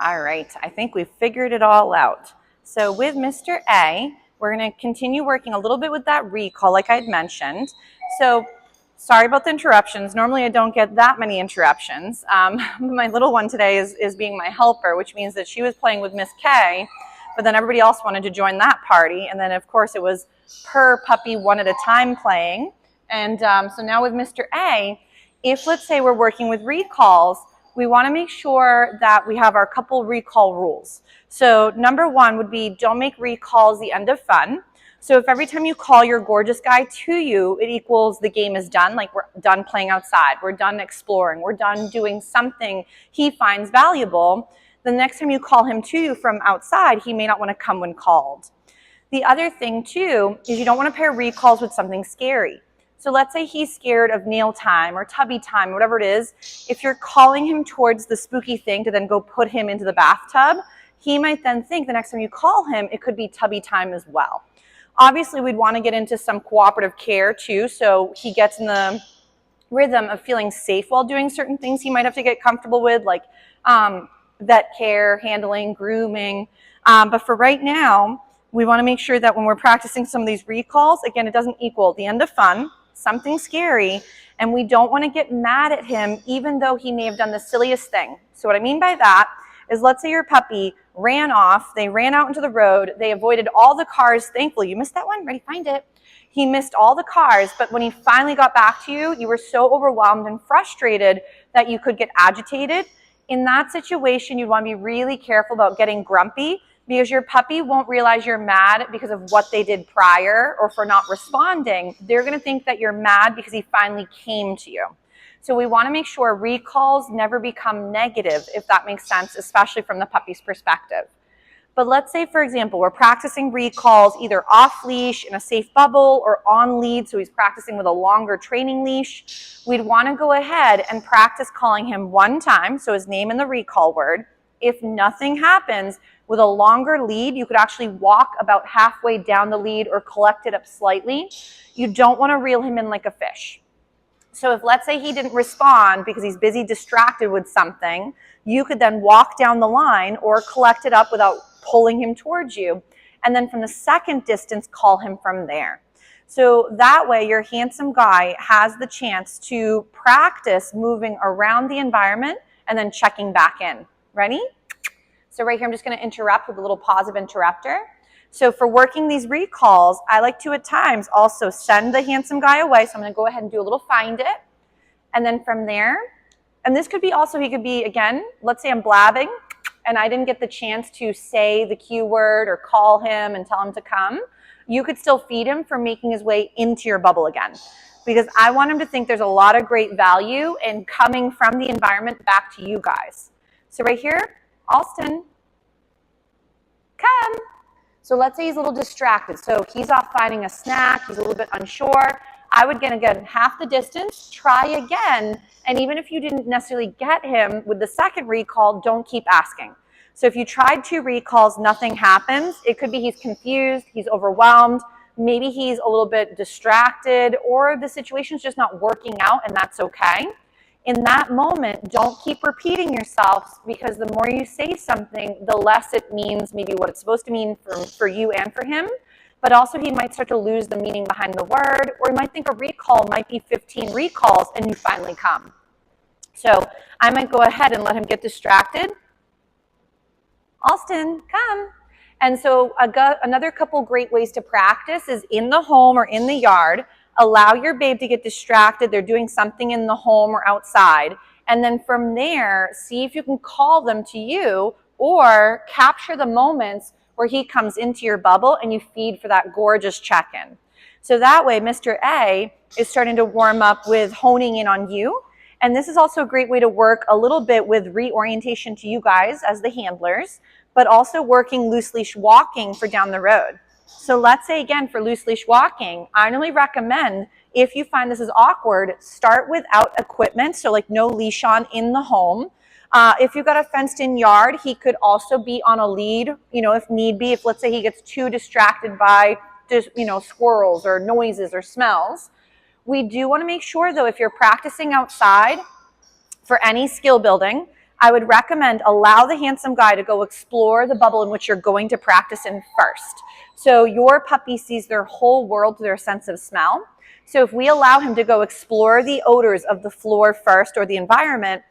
All right, I think we've figured it all out. So with Mr. A, we're going to continue working a little bit with that recall like I had mentioned. So sorry about the interruptions. Normally I don't get that many interruptions. My little one today is being my helper, which means that she was playing with Miss K, but then everybody else wanted to join that party. And then of course it was per puppy one at a time playing. And so now with Mr. A, if let's say we're working with recalls, we want to make sure that we have our couple recall rules. So number one would be don't make recalls the end of fun. So if every time you call your gorgeous guy to you, it equals the game is done, like we're done playing outside, we're done exploring, we're done doing something he finds valuable, the next time you call him to you from outside, he may not want to come when called. The other thing too is you don't want to pair recalls with something scary. So let's say he's scared of nail time or tubby time, whatever it is. If you're calling him towards the spooky thing to then go put him into the bathtub, he might then think the next time you call him, it could be tubby time as well. Obviously, we'd want to get into some cooperative care too, so he gets in the rhythm of feeling safe while doing certain things he might have to get comfortable with, like vet care, handling, grooming. But for right now, we want to make sure that when we're practicing some of these recalls, again, it doesn't equal the end of fun, something scary, and we don't want to get mad at him even though he may have done the silliest thing. So what I mean by that is, let's say your puppy ran off, they ran out into the road, they avoided all the cars, thankfully. You missed that one? Ready, find it. He missed all the cars, but when he finally got back to you, you were so overwhelmed and frustrated that you could get agitated. In that situation, you want to be really careful about getting grumpy, because your puppy won't realize you're mad because of what they did prior or for not responding. They're going to think that you're mad because he finally came to you. So we want to make sure recalls never become negative, if that makes sense, especially from the puppy's perspective. But let's say, for example, we're practicing recalls either off leash in a safe bubble or on lead, so he's practicing with a longer training leash. We'd want to go ahead and practice calling him one time, so his name and the recall word. If nothing happens, with a longer lead, you could actually walk about halfway down the lead or collect it up slightly. You don't want to reel him in like a fish. So if, let's say, he didn't respond because he's busy distracted with something, you could then walk down the line or collect it up without pulling him towards you. And then from the second distance, call him from there. So that way, your handsome guy has the chance to practice moving around the environment and then checking back in. Ready? So right here, I'm just going to interrupt with a little pause of interrupter. So for working these recalls, I like to at times also send the handsome guy away. So I'm going to go ahead and do a little find it. And then from there, and this could be also, he could be, again, let's say I'm blabbing and I didn't get the chance to say the cue word or call him and tell him to come. You could still feed him for making his way into your bubble again, because I want him to think there's a lot of great value in coming from the environment back to you guys. So right here, Allston, come. So let's say he's a little distracted. So he's off finding a snack. He's a little bit unsure. I would get, again, half the distance, try again. And even if you didn't necessarily get him with the second recall, don't keep asking. So if you tried 2 recalls, nothing happens. It could be he's confused, he's overwhelmed, maybe he's a little bit distracted, or the situation's just not working out, and that's okay. In that moment, don't keep repeating yourself, because the more you say something, the less it means maybe what it's supposed to mean for you and for him. But also he might start to lose the meaning behind the word, or he might think a recall might be 15 recalls and you finally come. So I might go ahead and let him get distracted. Allston, come. And so another couple great ways to practice is in the home or in the yard. Allow your babe to get distracted. They're doing something in the home or outside. And then from there, see if you can call them to you or capture the moments where he comes into your bubble and you feed for that gorgeous check-in. So that way, Mr. A is starting to warm up with honing in on you. And this is also a great way to work a little bit with reorientation to you guys as the handlers, but also working loose leash walking for down the road. So let's say, again, for loose leash walking, I normally recommend, if you find this is awkward, start without equipment, so like no leash on in the home. If you've got a fenced in yard, he could also be on a lead, if need be, if let's say he gets too distracted by just, squirrels or noises or smells. We do want to make sure, though, if you're practicing outside for any skill building, I would recommend allow the handsome guy to go explore the bubble in which you're going to practice in first. So your puppy sees their whole world through their sense of smell. So if we allow him to go explore the odors of the floor first or the environment,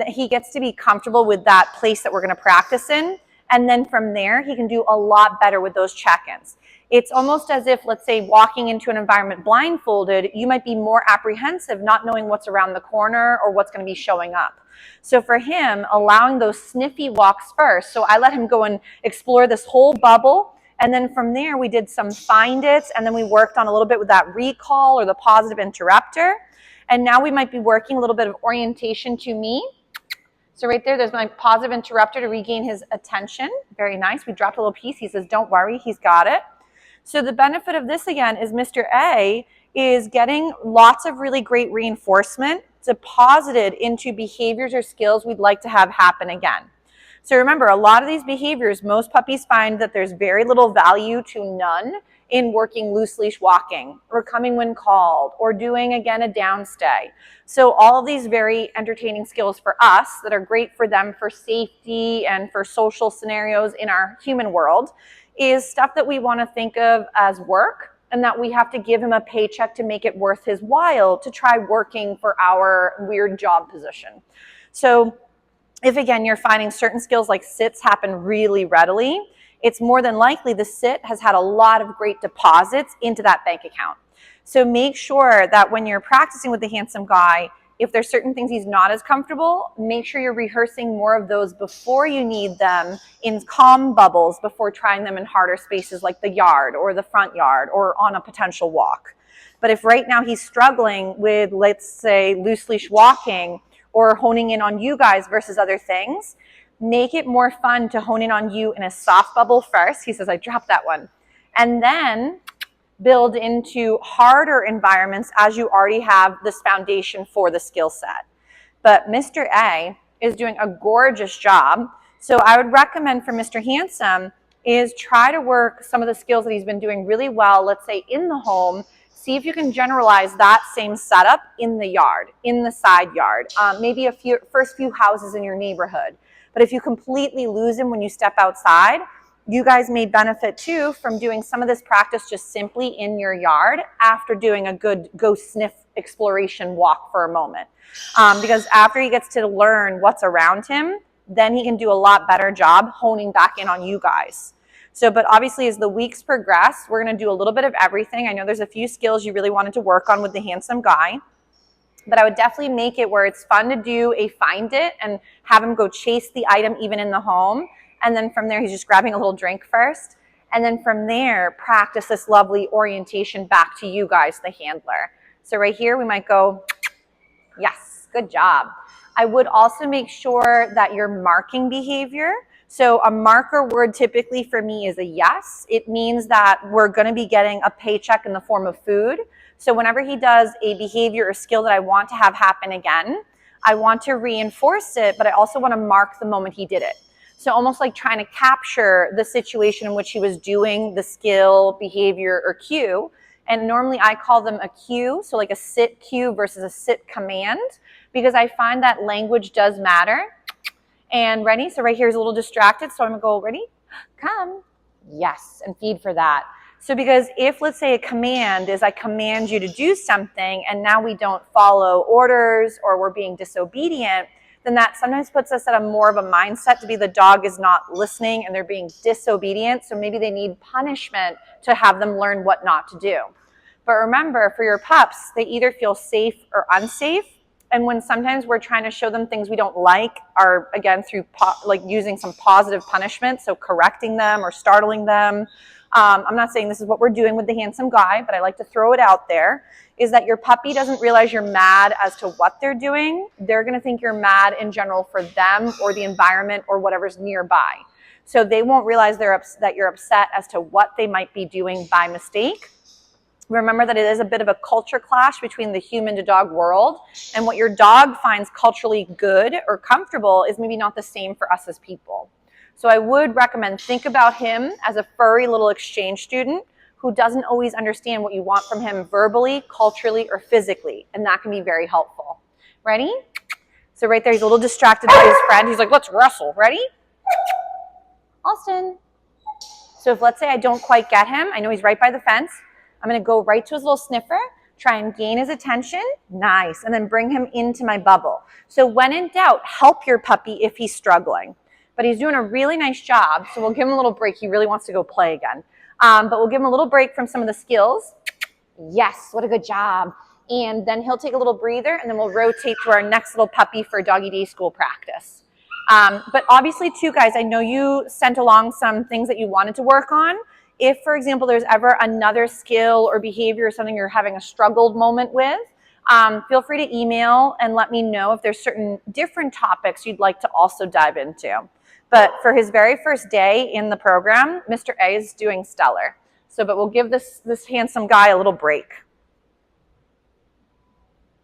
he gets to be comfortable with that place that we're going to practice in. And then from there, he can do a lot better with those check-ins. It's almost as if, let's say, walking into an environment blindfolded, you might be more apprehensive not knowing what's around the corner or what's going to be showing up. So for him, allowing those sniffy walks first, so I let him go and explore this whole bubble, and then from there we did some find its, and then we worked on a little bit with that recall or the positive interrupter, and now we might be working a little bit of orientation to me. So right there's my positive interrupter to regain his attention. Very nice. We dropped a little piece. He says, don't worry, he's got it. So the benefit of this again is Mr. A is getting lots of really great reinforcement deposited into behaviors or skills we'd like to have happen again. So remember, a lot of these behaviors, most puppies find that there's very little value to none in working loose leash walking or coming when called or doing again a downstay. So all of these very entertaining skills for us that are great for them for safety and for social scenarios in our human world is stuff that we want to think of as work, and that we have to give him a paycheck to make it worth his while to try working for our weird job position. So if again you're finding certain skills like sits happen really readily, it's more than likely the sit has had a lot of great deposits into that bank account. So make sure that when you're practicing with the handsome guy, if there's certain things he's not as comfortable, make sure you're rehearsing more of those before you need them in calm bubbles before trying them in harder spaces like the yard or the front yard or on a potential walk. But if right now he's struggling with, let's say, loose leash walking or honing in on you guys versus other things, make it more fun to hone in on you in a soft bubble first. He says, I dropped that one. And then build into harder environments as you already have this foundation for the skill set. But Mr. A is doing a gorgeous job. So I would recommend for Mr. Handsome is try to work some of the skills that he's been doing really well, let's say in the home. See if you can generalize that same setup in the yard, in the side yard, maybe first few houses in your neighborhood. But if you completely lose him when you step outside, you guys may benefit too from doing some of this practice just simply in your yard after doing a good go sniff exploration walk for a moment. Because after he gets to learn what's around him, then he can do a lot better job honing back in on you guys. So, but obviously as the weeks progress, we're going to do a little bit of everything. I know there's a few skills you really wanted to work on with the handsome guy, but I would definitely make it where it's fun to do a find it and have him go chase the item even in the home. And then from there, he's just grabbing a little drink first. And then from there, practice this lovely orientation back to you guys, the handler. So right here, we might go, yes, good job. I would also make sure that you're marking behavior. So a marker word typically for me is a yes. It means that we're going to be getting a paycheck in the form of food. So whenever he does a behavior or skill that I want to have happen again, I want to reinforce it, but I also want to mark the moment he did it. So almost like trying to capture the situation in which he was doing the skill, behavior, or cue. And normally I call them a cue, so like a sit cue versus a sit command, because I find that language does matter. And ready? So right here is a little distracted, so I'm going to go, ready? Come. Yes, and feed for that. So because if, let's say, a command is I command you to do something, and now we don't follow orders or we're being disobedient, then that sometimes puts us at a more of a mindset to be the dog is not listening and they're being disobedient. So maybe they need punishment to have them learn what not to do. But remember, for your pups, they either feel safe or unsafe. And when sometimes we're trying to show them things we don't like, are again through like using some positive punishment, so correcting them or startling them. I'm not saying this is what we're doing with the handsome guy, but I like to throw it out there, is that your puppy doesn't realize you're mad as to what they're doing. They're going to think you're mad in general for them or the environment or whatever's nearby. So they won't realize that you're upset as to what they might be doing by mistake. Remember that it is a bit of a culture clash between the human to dog world, and what your dog finds culturally good or comfortable is maybe not the same for us as people. So I would recommend think about him as a furry little exchange student who doesn't always understand what you want from him verbally, culturally, or physically, and that can be very helpful. Ready? So right there, he's a little distracted by his friend. He's like, let's wrestle. Ready? Allston. So if, let's say, I don't quite get him, I know he's right by the fence, I'm going to go right to his little sniffer, try and gain his attention. Nice. And then bring him into my bubble. So when in doubt, help your puppy if he's struggling. But he's doing a really nice job, so we'll give him a little break. He really wants to go play again. But we'll give him a little break from some of the skills. Yes, what a good job. And then he'll take a little breather, and then we'll rotate to our next little puppy for doggy day school practice. But obviously, too, guys, I know you sent along some things that you wanted to work on. If, for example, there's ever another skill or behavior or something you're having a struggled moment with, feel free to email and let me know if there's certain different topics you'd like to also dive into. But for his very first day in the program, Mr. A is doing stellar. So, but we'll give this handsome guy a little break.